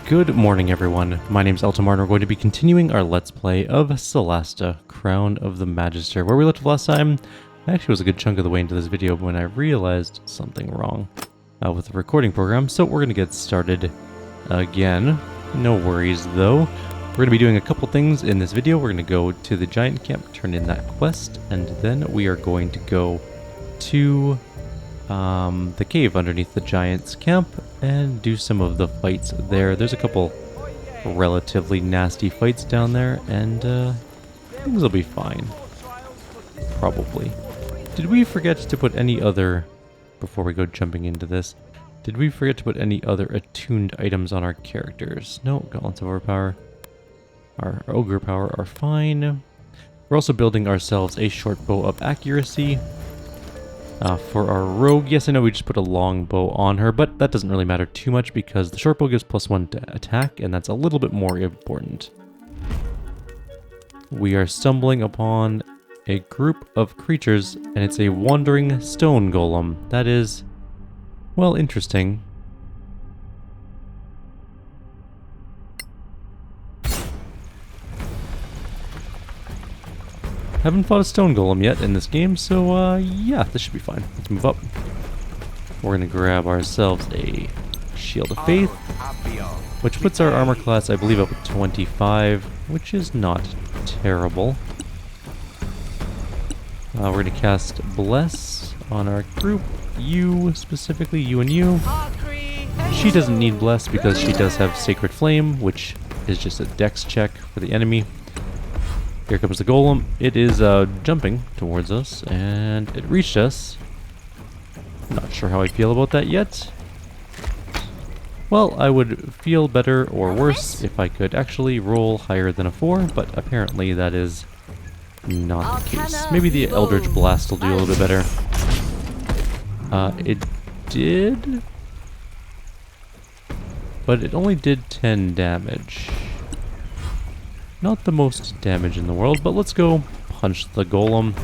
Good morning, everyone. My name's Eltimar, and we're going to be continuing our Let's Play of Solasta, Crown of the Magister. Where we left off last time, actually was a good chunk of the way into this video when I realized something wrong with the recording program, so we're going to get started again. No worries, though. We're going to be doing a couple things in this video. We're going to go to the giant camp, turn in that quest, and then we are going to go to the cave underneath the giant's camp and do some of the fights there. There's a couple relatively nasty fights down there, and things will be fine. Probably. Did we forget to put any other, before we go jumping into this, did we forget to put any other attuned items on our characters? No, gauntlets of overpower. Our ogre power are fine. We're also building ourselves a short bow of accuracy. For our rogue, yes, I know we just put a long bow on her, but that doesn't really matter too much because the short bow gives +1 to attack, and that's a little bit more important. We are stumbling upon a group of creatures, and it's a wandering stone golem. That is, well, interesting. Haven't fought a stone golem yet in this game, so yeah, this should be fine. Let's move up. We're gonna grab ourselves a Shield of Faith, which puts our armor class, I believe, up at 25, which is not terrible. We're gonna cast Bless on our group. You, specifically, you and you. She doesn't need Bless because she does have Sacred Flame, which is just a dex check for the enemy. Here comes the golem. It is jumping towards us, and it reached us. Not sure how I feel about that yet. Well, I would feel better or worse if I could actually roll higher than a 4, but apparently that is not the case. Maybe the Eldritch Blast will do a little bit better. It did, but it only did 10 damage. Not the most damage in the world, but let's go punch the golem.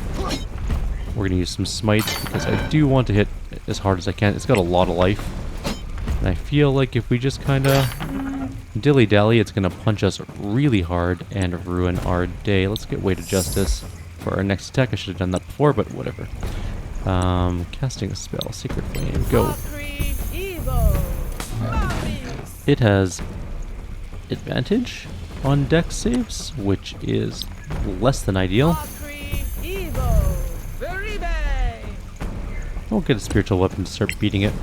We're gonna use some smite because I do want to hit as hard as I can. It's got a lot of life, and I feel like if we just kind of dilly-dally, it's gonna punch us really hard and ruin our day. Let's get Weight of Justice for our next attack. I should have done that before, but whatever. Casting a spell, Sacred Flame, go. It has advantage on dex saves, which is less than ideal. We'll get a spiritual weapon to start beating it.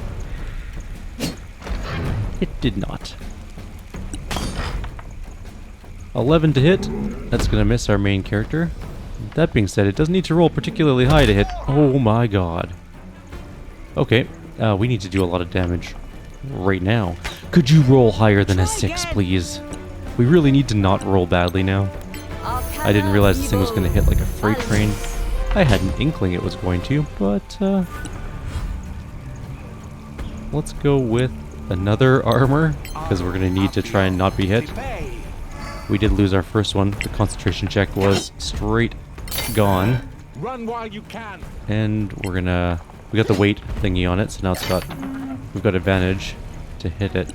It did not. 11 to hit. That's gonna miss our main character. That being said, it doesn't need to roll particularly high to hit. Oh my god. Okay, we need to do a lot of damage right now. Could you roll higher than a 6, please? We really need to not roll badly now. I didn't realize this thing was going to hit like a freight train. I had an inkling it was going to, but let's go with another armor, because we're going to need to try and not be hit. We did lose our first one. The concentration check was straight gone. Run while you can. And we got the weight thingy on it, so now we've got advantage to hit it,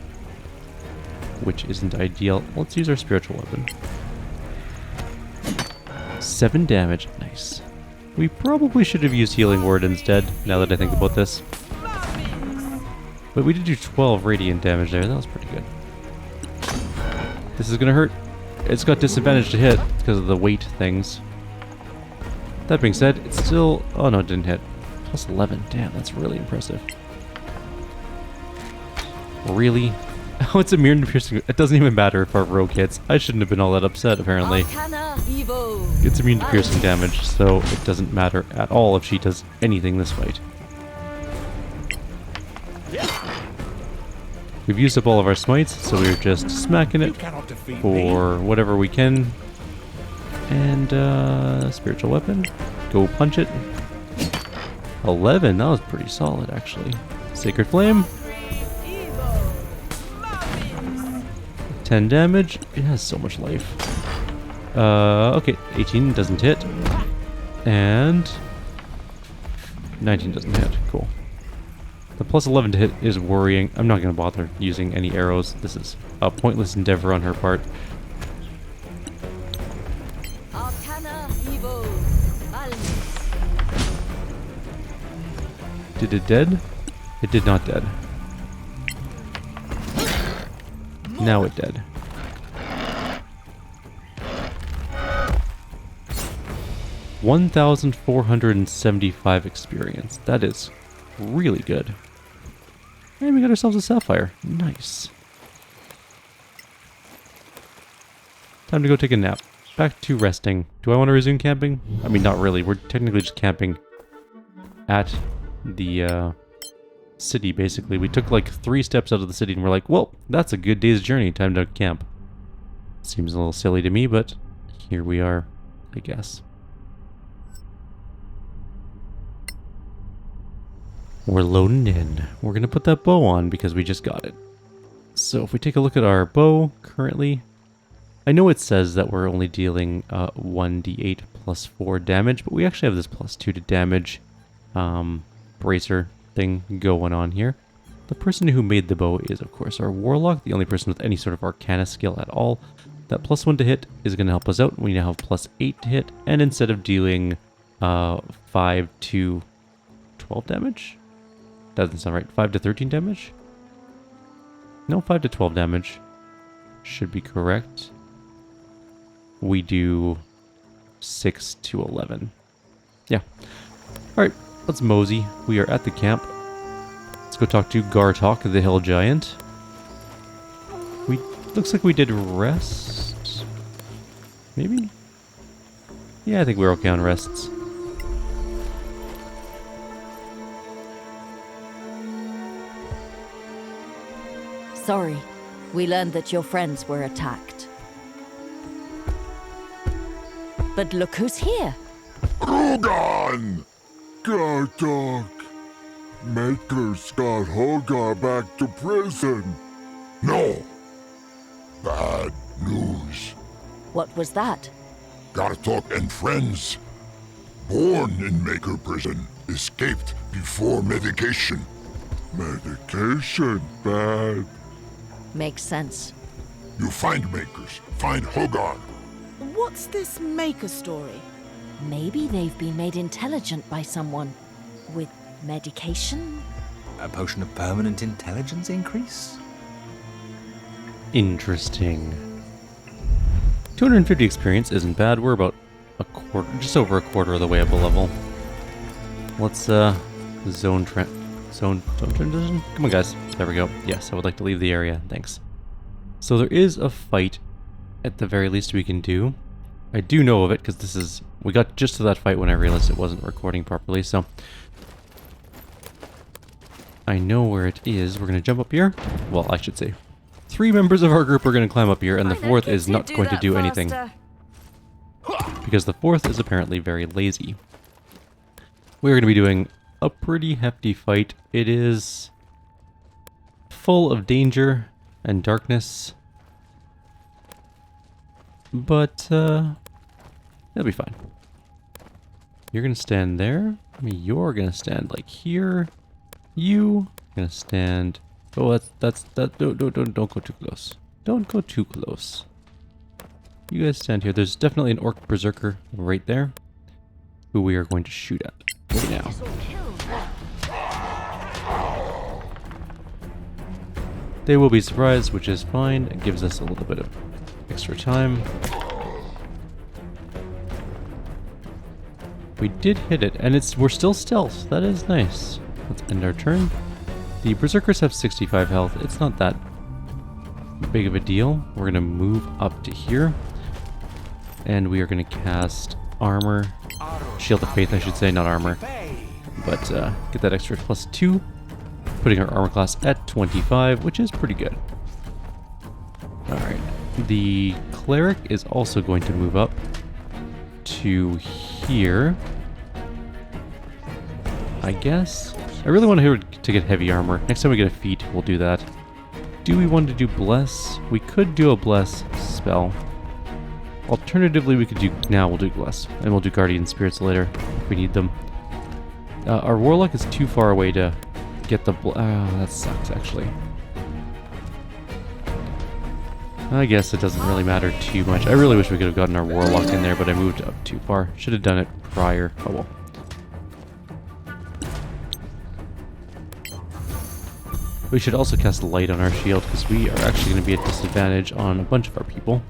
which isn't ideal. Let's use our spiritual weapon. 7 damage. Nice. We probably should have used Healing Word instead, now that I think about this. But we did do 12 radiant damage there. That was pretty good. This is gonna hurt. It's got disadvantage to hit because of the weight things. That being said, it's still... Oh no, it didn't hit. Plus 11. Damn, that's really impressive. Really? Oh, it's immune to piercing. It doesn't even matter if our rogue hits. I shouldn't have been all that upset, apparently. It's immune to piercing damage, so it doesn't matter at all if she does anything this fight. We've used up all of our smites, so we're just smacking it for whatever we can. And, spiritual weapon. Go punch it. 11, that was pretty solid, actually. Sacred Flame. 10 damage. It has so much life. Okay, 18 doesn't hit. And 19 doesn't hit. Cool. The plus 11 to hit is worrying. I'm not going to bother using any arrows. This is a pointless endeavor on her part. Did it dead? It did not dead. Now it dead. $1,475 experience. That is really good. And we got ourselves a sapphire. Nice. Time to go take a nap. Back to resting. Do I want to resume camping? I mean, not really. We're technically just camping at the city, basically. We took like 3 steps out of the city and we're like, well, that's a good day's journey. Time to camp. Seems a little silly to me, but here we are, I guess. We're loading in. We're going to put that bow on because we just got it. So if we take a look at our bow currently, I know it says that we're only dealing 1d8 plus 4 damage, but we actually have this plus 2 to damage bracer thing going on here. The person who made the bow is, of course, our warlock, the only person with any sort of arcana skill at all. That plus 1 to hit is going to help us out. We now have plus 8 to hit, and instead of dealing 5 to 12 damage? Doesn't sound right. 5 to 13 damage? No, 5 to 12 damage. Should be correct. We do 6 to 11. Yeah. Alright, let's mosey. We are at the camp. Let's go talk to Gartok, the hill giant. Looks like we did rest. Maybe? Yeah, I think we're okay on rests. Sorry, we learned that your friends were attacked. But look who's here. Hogan! Gartok! Maker's got Hogar back to prison. No. Bad news. What was that? Gartok and friends, born in Maker prison, escaped before medication. Medication bad. Makes sense. You find Makers, find Hogar. What's this Maker story? Maybe they've been made intelligent by someone. With medication? A potion of permanent intelligence increase? Interesting. 250 experience isn't bad. We're about just over a quarter of the way up a level. Let's zone transition. Come on, guys. There we go. Yes, I would like to leave the area. Thanks. So there is a fight, at the very least, we can do. I do know of it because we got just to that fight when I realized it wasn't recording properly. So I know where it is. We're gonna jump up here. Well, I should say 3 members of our group are gonna climb up here, and the 4th is not going to do anything because the 4th is apparently very lazy. We're gonna be doing a pretty hefty fight. It is full of danger and darkness, but it'll be fine. You're gonna stand there. I mean, you're gonna stand like here. You gonna stand. Oh, that's. Don't go too close. Don't go too close. You guys stand here. There's definitely an orc berserker right there, who we are going to shoot at right now. They will be surprised, which is fine. It gives us a little bit of extra time. We did hit it, and we're still stealth. That is nice. Let's end our turn. The berserkers have 65 health. It's not that big of a deal. We're going to move up to here, and we are going to cast armor. Shield of Faith, I should say, not armor. But get that extra plus 2. Putting our armor class at 25, which is pretty good. Alright. The cleric is also going to move up to here, I guess. I really want her to get heavy armor. Next time we get a feat, we'll do that. Do we want to do Bless? We could do a Bless spell. Alternatively, we could do... Now we'll do Bless. And we'll do Guardian Spirits later if we need them. Our Warlock is too far away to get the... Oh, that sucks, actually. I guess it doesn't really matter too much. I really wish we could have gotten our Warlock in there, but I moved up too far. Should have done it prior. Oh well. We should also cast Light on our shield, because we are actually going to be at disadvantage on a bunch of our people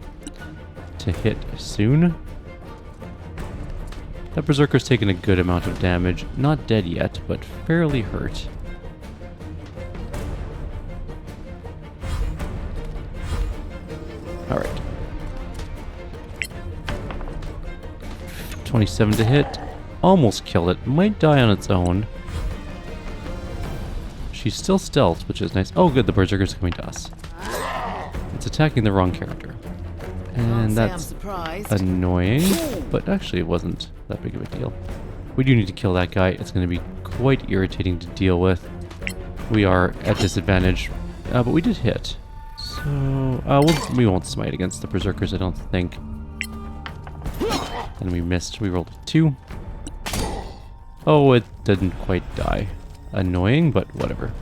to hit soon. That Berserker's taken a good amount of damage. Not dead yet, but fairly hurt. Alright. 27 to hit. Almost killed it. Might die on its own. She's still stealth, which is nice. Oh good, the Berserker's coming to us. It's attacking the wrong character. And that's annoying, but actually it wasn't that big of a deal. We do need to kill that guy. It's going to be quite irritating to deal with. We are at disadvantage, but we did hit. So, we won't smite against the Berserkers, I don't think. And we missed. We rolled a 2. Oh, it didn't quite die. Annoying, but whatever.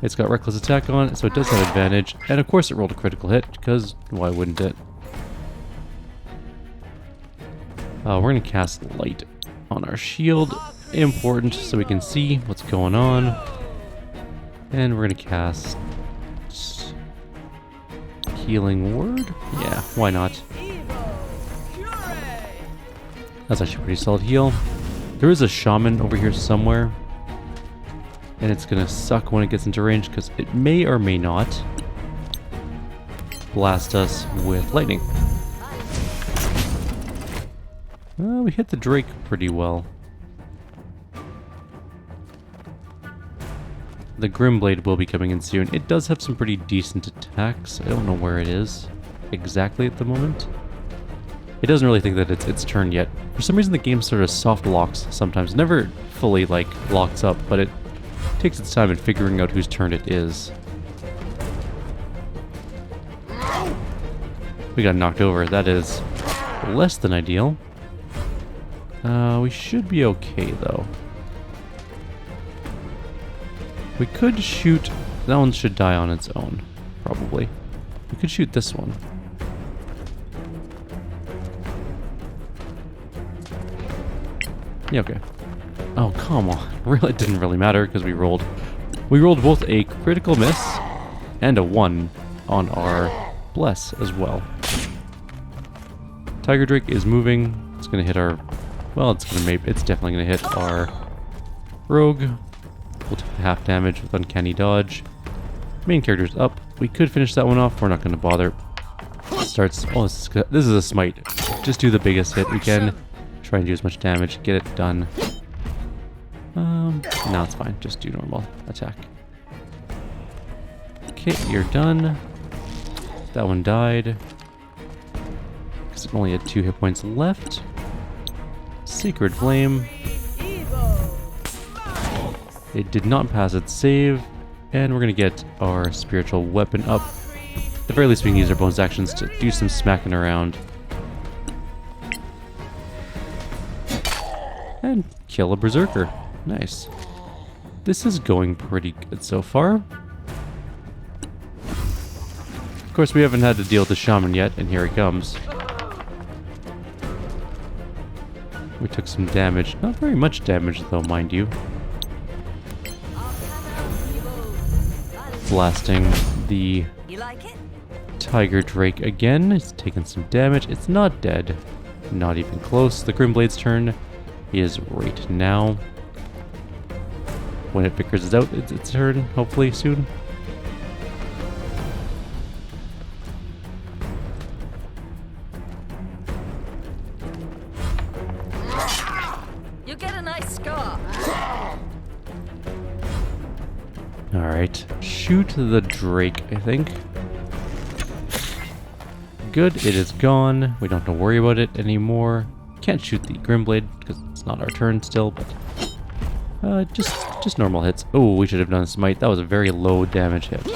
It's got Reckless Attack on it, so it does have advantage. And of course it rolled a critical hit, because why wouldn't it? We're going to cast Light on our shield. Important, so we can see what's going on. And we're going to cast... Healing Word? Yeah, why not? That's actually a pretty solid heal. There is a Shaman over here somewhere. And it's going to suck when it gets into range, because it may or may not blast us with lightning. We hit the Drake pretty well. The Grimblade will be coming in soon. It does have some pretty decent attacks. I don't know where it is exactly at the moment. It doesn't really think that it's its turn yet. For some reason the game sort of soft locks sometimes. Never fully like locks up, but it takes its time in figuring out whose turn it is. We got knocked over. That is less than ideal. We should be okay though. We could shoot... That one should die on its own, probably. We could shoot this one. Yeah, okay. Oh, come on. Really, it didn't really matter, because we rolled both a critical miss and a 1 on our Bless as well. Tiger Drake is moving. It's going to hit our... Well, it's definitely going to hit our Rogue. We'll take the half damage with Uncanny Dodge. Main character's up. We could finish that one off. We're not going to bother. Starts... Oh, this is a smite. Just do the biggest hit we can. Try and do as much damage. Get it done. No, it's fine. Just do normal attack. Okay, you're done. That one died. Because it only had 2 hit points left. Sacred Flame. It did not pass its save, and we're going to get our spiritual weapon up. At the very least, we can use our bonus actions to do some smacking around. And kill a Berserker. Nice. This is going pretty good so far. Of course, we haven't had to deal with the Shaman yet, and here he comes. We took some damage. Not very much damage, though, mind you. Blasting the Tiger Drake again. It's taken some damage. It's not dead. Not even close. The Grimblade's turn is right now. When it figures it out, it's its turn, hopefully soon. You get a nice scar. Alright. Shoot the Drake, I think. Good, it is gone. We don't have to worry about it anymore. Can't shoot the Grimblade, because it's not our turn still, but... just normal hits. Oh, we should have done a smite. That was a very low damage hit.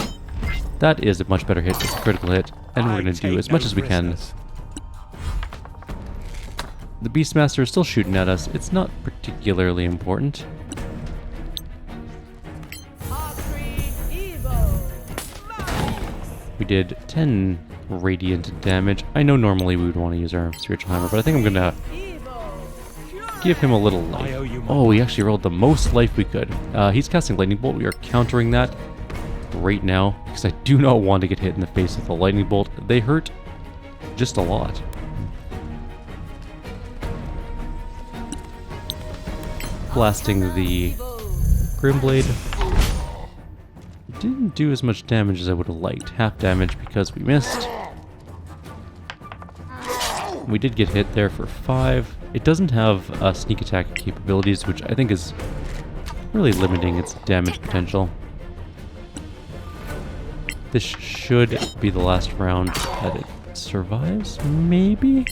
That is a much better hit. It's a critical hit, and we're going to do as much as we can. The Beastmaster is still shooting at us. It's not particularly important. did 10 radiant damage. I know normally we would want to use our spiritual hammer, but I think I'm gonna give him a little life. Oh, we actually rolled the most life we could. He's casting lightning bolt. We are countering that right now because I do not want to get hit in the face with a lightning bolt. They hurt just a lot. Blasting the Grimblade. Didn't do as much damage as I would have liked. Half damage because we missed. We did get hit there for 5. It doesn't have sneak attack capabilities, which I think is really limiting its damage potential. This should be the last round that it survives, maybe?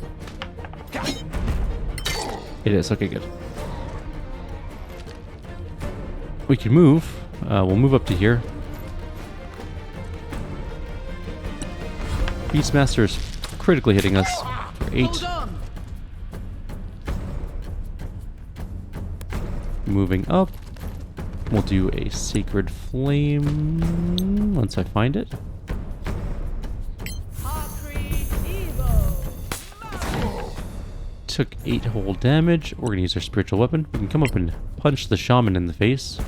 It is, okay, good. We can move. We'll move up to here. Beastmaster's critically hitting us for 8. Moving up. We'll do a Sacred Flame once I find it. Took 8 whole damage. We're going to use our spiritual weapon. We can come up and punch the shaman in the face.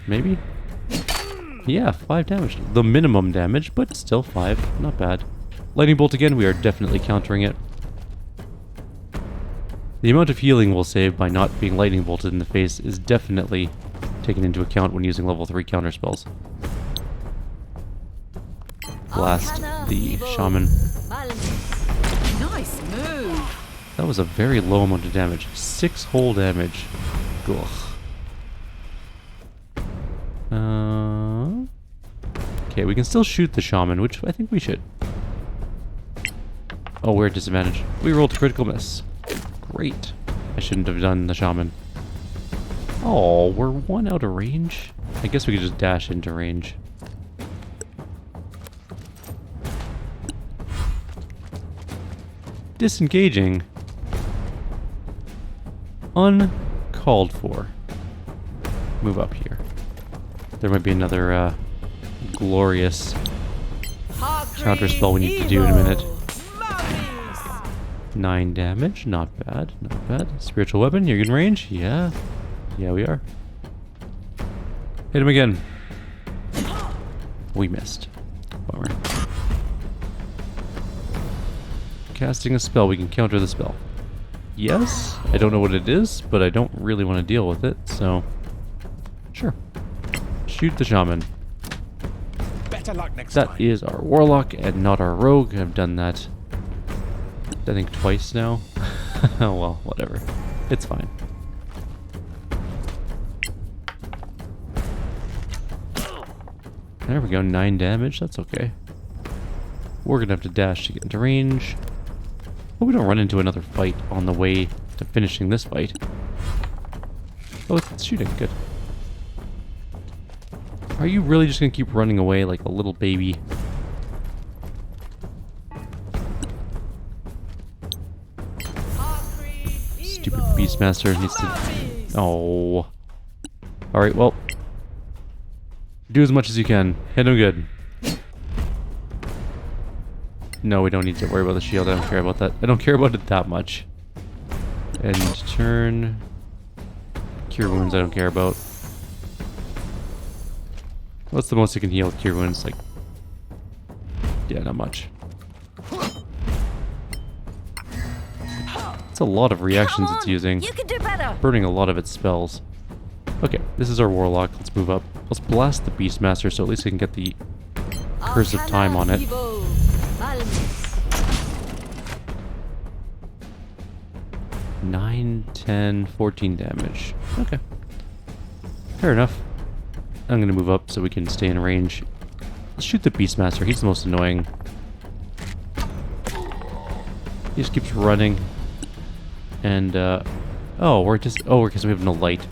Maybe? Yeah, 5 damage. The minimum damage, but still 5. Not bad. Lightning bolt again. We are definitely countering it. The amount of healing we'll save by not being lightning bolted in the face is definitely taken into account when using level 3 counter spells. Blast the shaman. Nice move. That was a very low amount of damage. 6 whole damage. Ugh. Okay, we can still shoot the shaman, which I think we should. Oh, we're at disadvantage. We rolled a critical miss. Great. I shouldn't have done the shaman. Oh, we're 1 out of range? I guess we could just dash into range. Disengaging. Uncalled for. Move up here. There might be another glorious counter spell we need to do in a minute. 9 damage, not bad, not bad. Spiritual weapon, you're in range? Yeah. Yeah, we are. Hit him again. We missed. Bummer. Casting a spell, we can counter the spell. Yes, I don't know what it is, but I don't really want to deal with it, so... Sure. Shoot the shaman. Better luck next That time. is our warlock and not our rogue. I've done that, I think, twice now. Oh well, whatever. It's fine. There we go, 9 damage. That's okay. We're gonna have to dash to get into range. Hope we don't run into another fight on the way to finishing this fight. Oh, it's shooting. Good. Are you really just gonna keep running away like a little baby? Stupid Beastmaster needs to... Oh. Alright, well. Do as much as you can. Hit him good. No, we don't need to worry about the shield. I don't care about that. I don't care about it that much. End turn. Cure wounds I don't care about. What's the most you can heal with cure wounds? Like... Yeah, not much. It's a lot of reactions it's using. You can do better. Burning a lot of its spells. Okay, this is our warlock. Let's move up. Let's blast the Beastmaster so at least we can get the Curse of Time on it. 9, 10, 14 damage. Okay. Fair enough. I'm gonna move up so we can stay in range. Let's shoot the Beastmaster. He's the most annoying. He just keeps running. And, oh, we're just... Oh, because we have no light.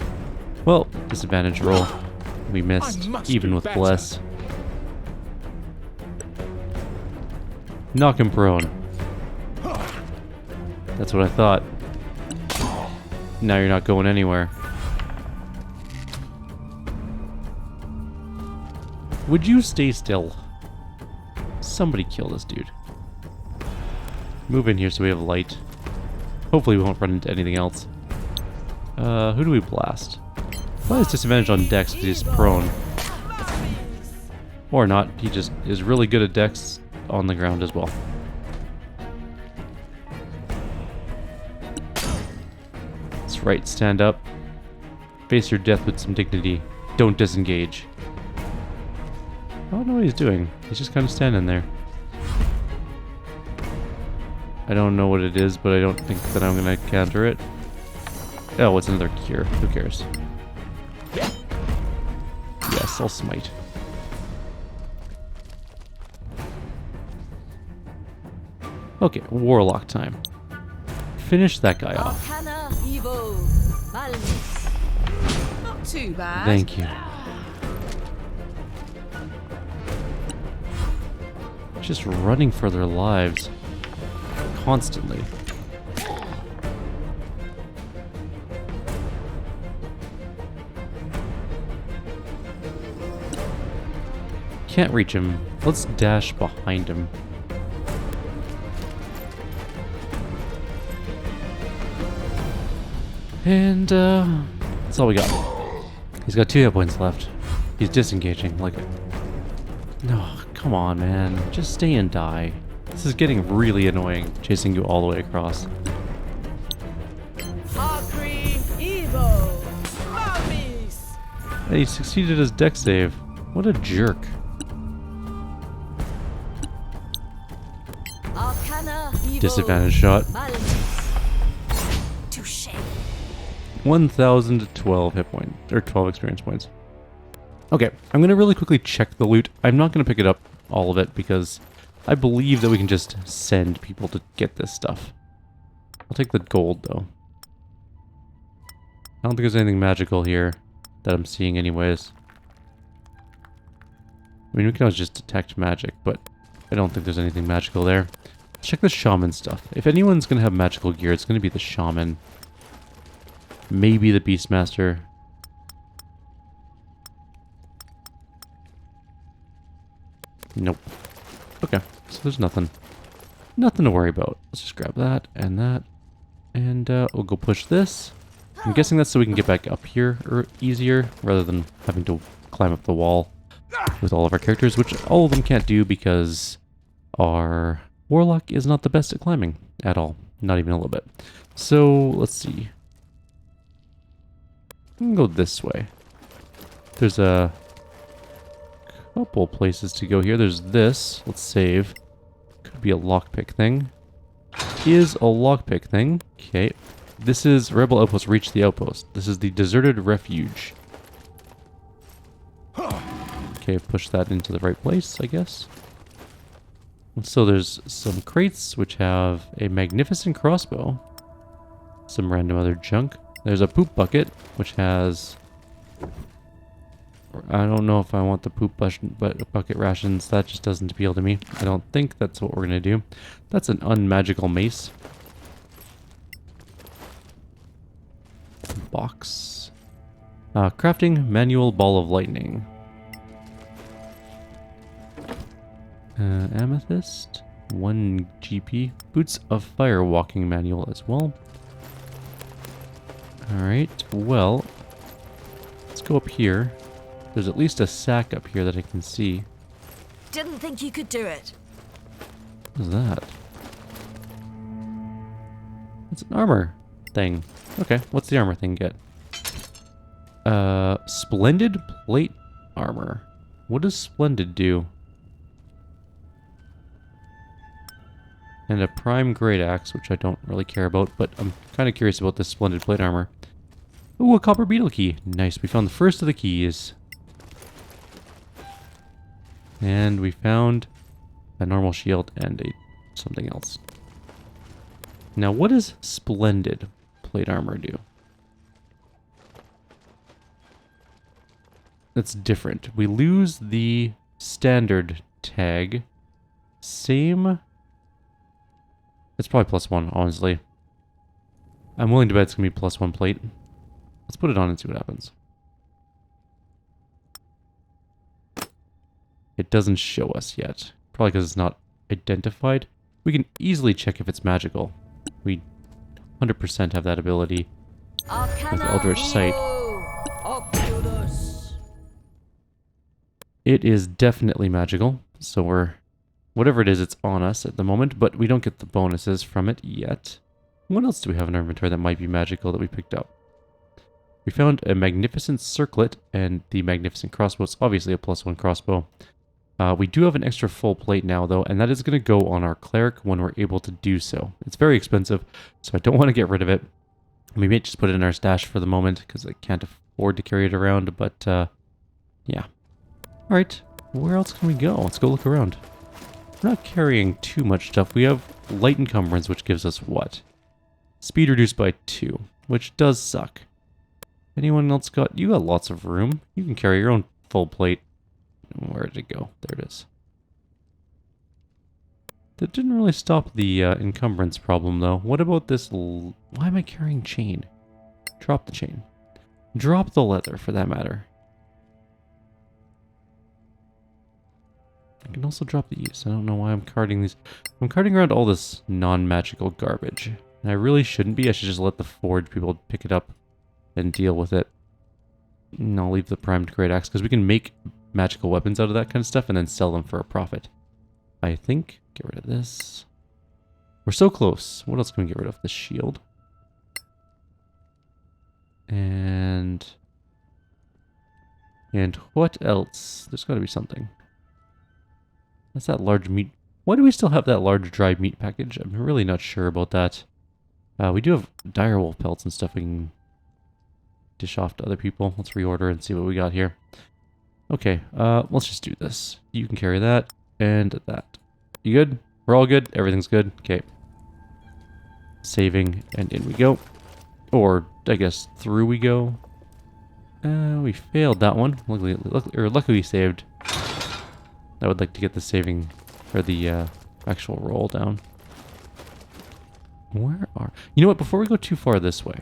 Well, disadvantage roll. We missed, even with Bless. Knock him prone. That's what I thought. Now you're not going anywhere. Would you stay still? Somebody kill this dude. Move in here so we have light. Hopefully we won't run into anything else. Who do we blast? Probably has disadvantage on Dex because he's prone. Or not, he just is really good at Dex on the ground as well. That's right, stand up. Face your death with some dignity. Don't disengage. I don't know what he's doing. He's just kind of standing there. I don't know what it is, but I don't think that I'm going to counter it. Oh, it's another cure. Who cares? Yes, I'll smite. Okay, warlock time. Finish that guy off. Not too bad. Thank you. Just running for their lives. Constantly. Can't reach him. Let's dash behind him. And, that's all we got. He's got 2 hit points left. He's disengaging, like... No, come on, man. Just stay and die. This is getting really annoying, chasing you all the way across. And he succeeded his dex save. What a jerk. Disadvantage shot. 1,012 hit points, or 12 experience points. Okay, I'm going to really quickly check the loot. I'm not going to pick it up, all of it, because I believe that we can just send people to get this stuff. I'll take the gold, though. I don't think there's anything magical here that I'm seeing anyways. I mean, we can always just detect magic, but I don't think there's anything magical there. Let's check the shaman stuff. If anyone's going to have magical gear, it's going to be the shaman. Maybe the Beastmaster. Nope. Okay, so there's nothing. Nothing to worry about. Let's just grab that and that. And we'll go push this. I'm guessing that's so we can get back up here easier, rather than having to climb up the wall with all of our characters, which all of them can't do because our warlock is not the best at climbing at all. Not even a little bit. So, let's see. We can go this way. There's a couple places to go here. There's this. Let's save. Could be a lockpick thing. Is a lockpick thing. Okay. This is Rebel Outpost. Reach the outpost. This is the deserted refuge. Okay, push that into the right place, I guess. And so there's some crates which have a magnificent crossbow. Some random other junk. There's a poop bucket, which has... I don't know if I want the poop bucket rations. That just doesn't appeal to me. I don't think that's what we're going to do. That's an unmagical mace. Box. Crafting manual ball of lightning. Amethyst. 1 GP. Boots of fire walking manual as well. Alright, well, let's go up here. There's at least a sack up here that I can see. Didn't think you could do it. What is that? It's an armor thing. Okay, what's the armor thing get? Splendid plate armor. What does Splendid do? And a prime great axe, which I don't really care about, but I'm kind of curious about this Splendid plate armor. Ooh, a copper beetle key. Nice, we found the first of the keys. And we found a normal shield and something else. Now, what does Splendid plate armor do? That's different. We lose the standard tag. Same... It's probably +1, honestly. I'm willing to bet it's going to be +1 plate. Let's put it on and see what happens. It doesn't show us yet. Probably because it's not identified. We can easily check if it's magical. We 100% have that ability with Eldritch Sight. It is definitely magical, so we're... Whatever it is, it's on us at the moment, but we don't get the bonuses from it yet. What else do we have in our inventory that might be magical that we picked up? We found a magnificent circlet and the magnificent crossbow. It's obviously a +1 crossbow. We do have an extra full plate now, though, and that is going to go on our cleric when we're able to do so. It's very expensive, so I don't want to get rid of it. We may just put it in our stash for the moment, because I can't afford to carry it around, but, yeah. Alright, where else can we go? Let's go look around. We're not carrying too much stuff. We have light encumbrance, which gives us what? Speed reduced by 2, which does suck. Anyone else got... You got lots of room. You can carry your own full plate. Where did it go? There it is. That didn't really stop the encumbrance problem, though. What about this... Why am I carrying chain? Drop the chain. Drop the leather, for that matter. I can also drop these. I don't know why I'm carting these. I'm carting around all this non-magical garbage. And I really shouldn't be. I should just let the forge people pick it up and deal with it. And I'll leave the primed great axe, because we can make magical weapons out of that kind of stuff and then sell them for a profit. I think. Get rid of this. We're so close. What else can we get rid of? The shield. And what else? There's got to be something. That's that large meat. Why do we still have that large dried meat package? I'm really not sure about that. We do have direwolf pelts and stuff we can dish off to other people. Let's reorder and see what we got here. Okay, let's just do this. You can carry that and that. You good? We're all good? Everything's good? Okay. Saving, and in we go. Or, I guess, through we go. We failed that one. Luckily we saved. I would like to get the saving, or the actual roll down. Where are... You know what, before we go too far this way,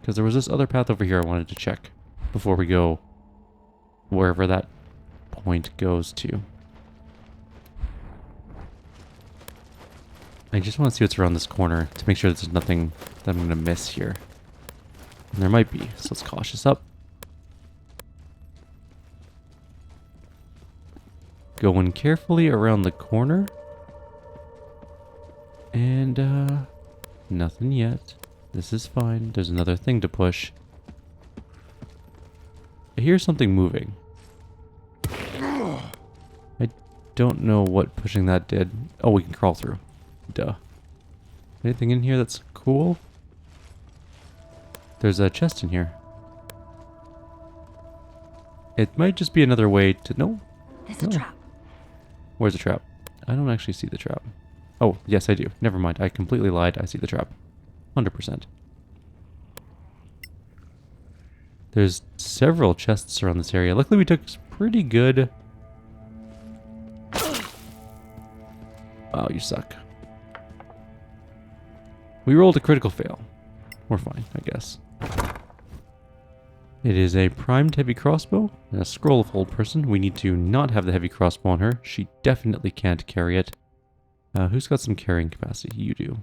because there was this other path over here I wanted to check before we go wherever that point goes to. I just want to see what's around this corner to make sure that there's nothing that I'm going to miss here. And there might be, so let's cautious up. Going carefully around the corner. And, nothing yet. This is fine. There's another thing to push. I hear something moving. I don't know what pushing that did. Oh, we can crawl through. Duh. Anything in here that's cool? There's a chest in here. It might just be another way to... No. There's a trap. Where's the trap? I don't actually see the trap. Oh, yes, I do. Never mind. I completely lied. I see the trap. 100%. There's several chests around this area. Luckily, we took pretty good... Wow, you suck. We rolled a critical fail. We're fine, I guess. It is a primed heavy crossbow and a scroll of hold person. We need to not have the heavy crossbow on her. She definitely can't carry it. Who's got some carrying capacity? You do.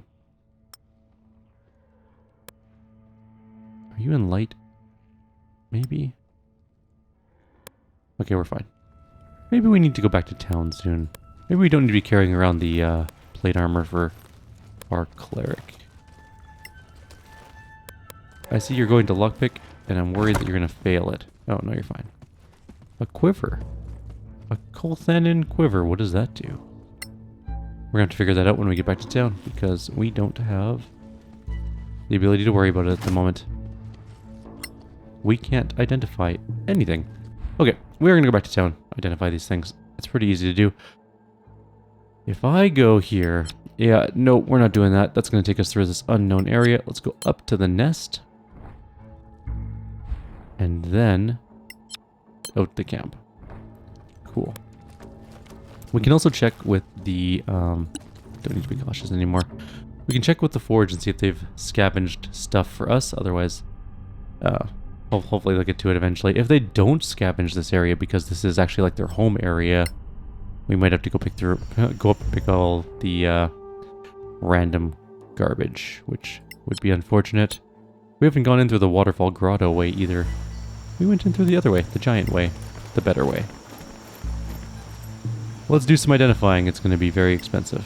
Are you in light? Maybe? Okay, we're fine. Maybe we need to go back to town soon. Maybe we don't need to be carrying around the plate armor for our cleric. I see you're going to lockpick, and I'm worried that you're going to fail it. Oh, no, you're fine. A quiver. A Colthanin quiver. What does that do? We're going to have to figure that out when we get back to town, because we don't have the ability to worry about it at the moment. We can't identify anything. Okay, we're going to go back to town, identify these things. It's pretty easy to do. If I go here... Yeah, no, we're not doing that. That's going to take us through this unknown area. Let's go up to the nest. And then out the camp. Cool. We can also check with the... don't need to be cautious anymore. We can check with the forge and see if they've scavenged stuff for us. Otherwise, hopefully they'll get to it eventually. If they don't scavenge this area because this is actually like their home area, We might have to go pick all the random garbage, which would be unfortunate. We haven't gone in through the waterfall grotto way either. We went in through the other way, the giant way, the better way. Let's do some identifying. It's going to be very expensive.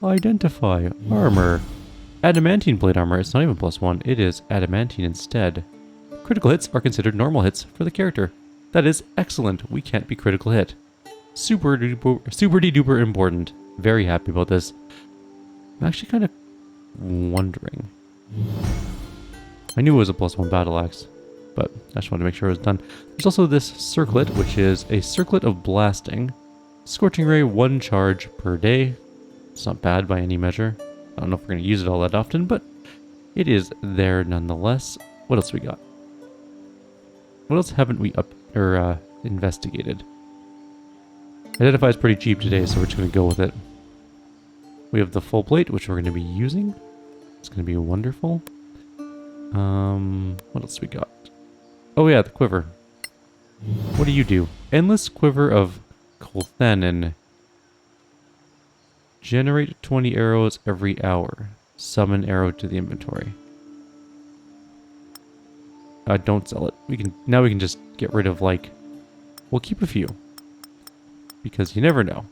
Identify. Armor. Adamantine plate armor. It's not even +1. It is adamantine instead. Critical hits are considered normal hits for the character. That is excellent. We can't be critical hit. Super duper important. Very happy about this. I'm actually kind of wondering. I knew it was a +1 battle axe, but I just wanted to make sure it was done. There's also this circlet, which is a circlet of blasting. Scorching ray, 1 charge per day. It's not bad by any measure. I don't know if we're going to use it all that often, but it is there nonetheless. What else we got? What else haven't we investigated? Identify is pretty cheap today, so we're just going to go with it. We have the full plate, which we're going to be using. It's going to be wonderful. What else we got? Oh yeah, the quiver. What do you do? Endless quiver of Colthanin. Generate 20 arrows every hour. Summon arrow to the inventory. Don't sell it. Now we can just get rid of, like... We'll keep a few. Because you never know.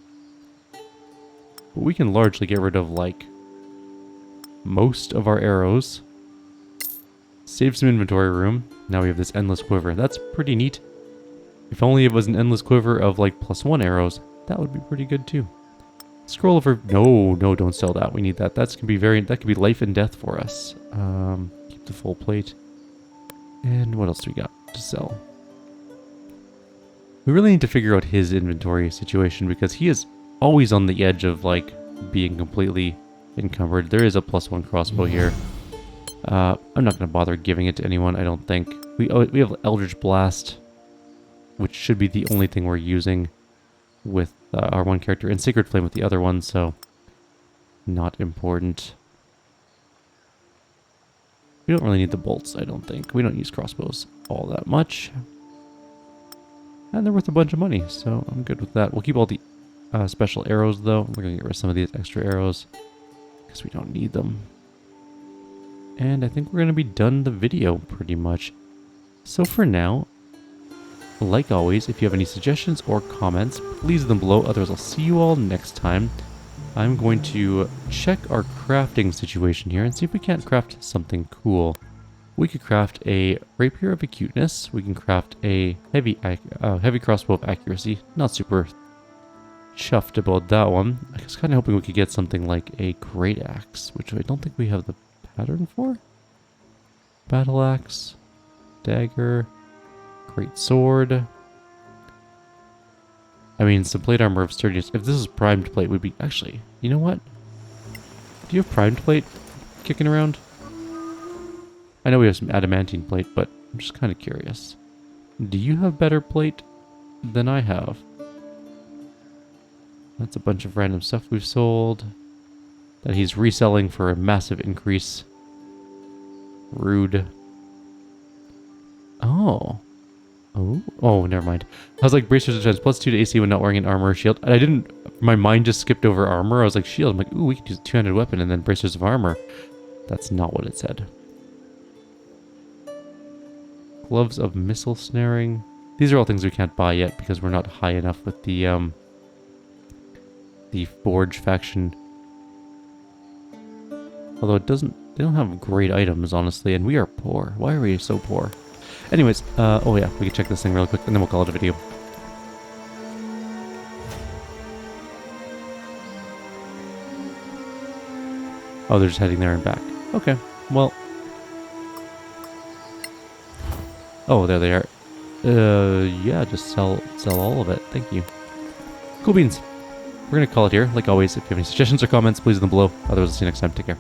But we can largely get rid of, like... most of our arrows. Save some inventory room. Now we have this endless quiver. That's pretty neat. If only it was an endless quiver of, like, +1 arrows. That would be pretty good, too. Scroll over... No, don't sell that. We need that. That could be life and death for us. Keep the full plate. And what else do we got to sell? We really need to figure out his inventory situation because he is always on the edge of, like, being completely encumbered. There is a +1 crossbow here. I'm not going to bother giving it to anyone, I don't think. We have Eldritch Blast, which should be the only thing we're using with our one character, and Sacred Flame with the other one, so not important. We don't really need the bolts, I don't think. We don't use crossbows all that much. And they're worth a bunch of money, so I'm good with that. We'll keep all the special arrows, though. We're going to get rid of some of these extra arrows because we don't need them. And I think we're going to be done the video, pretty much. So for now, like always, if you have any suggestions or comments, please leave them below. Otherwise, I'll see you all next time. I'm going to check our crafting situation here and see if we can't craft something cool. We could craft a Rapier of Acuteness. We can craft a heavy crossbow of Accuracy. Not super chuffed about that one. I was kind of hoping we could get something like a Great Axe, which I don't think we have the pattern for. Battle Axe, Dagger, Great Sword. I mean, some plate armor of sturdiness. If this is primed plate, we'd be... Actually, you know what? Do you have primed plate kicking around? I know we have some adamantine plate, but I'm just kind of curious. Do you have better plate than I have? That's a bunch of random stuff we've sold that he's reselling for a massive increase. Rude. Oh, never mind. I was like, brace resistance +2 to AC when not wearing an armor or shield. And I didn't... My mind just skipped over armor. I was like, shield. I'm like, ooh, we could use a two-handed weapon and then bracers of armor. That's not what it said. Gloves of missile snaring. These are all things we can't buy yet because we're not high enough with the Forge faction. Although it doesn't... They don't have great items, honestly, and we are poor. Why are we so poor? Anyways, oh yeah, we can check this thing real quick, and then we'll call it a video. Oh, they're just heading there and back. Okay, well... Oh, there they are. Yeah, just sell all of it. Thank you. Cool beans. We're gonna call it here. Like always, if you have any suggestions or comments, please leave them below. Otherwise, I'll see you next time. Take care.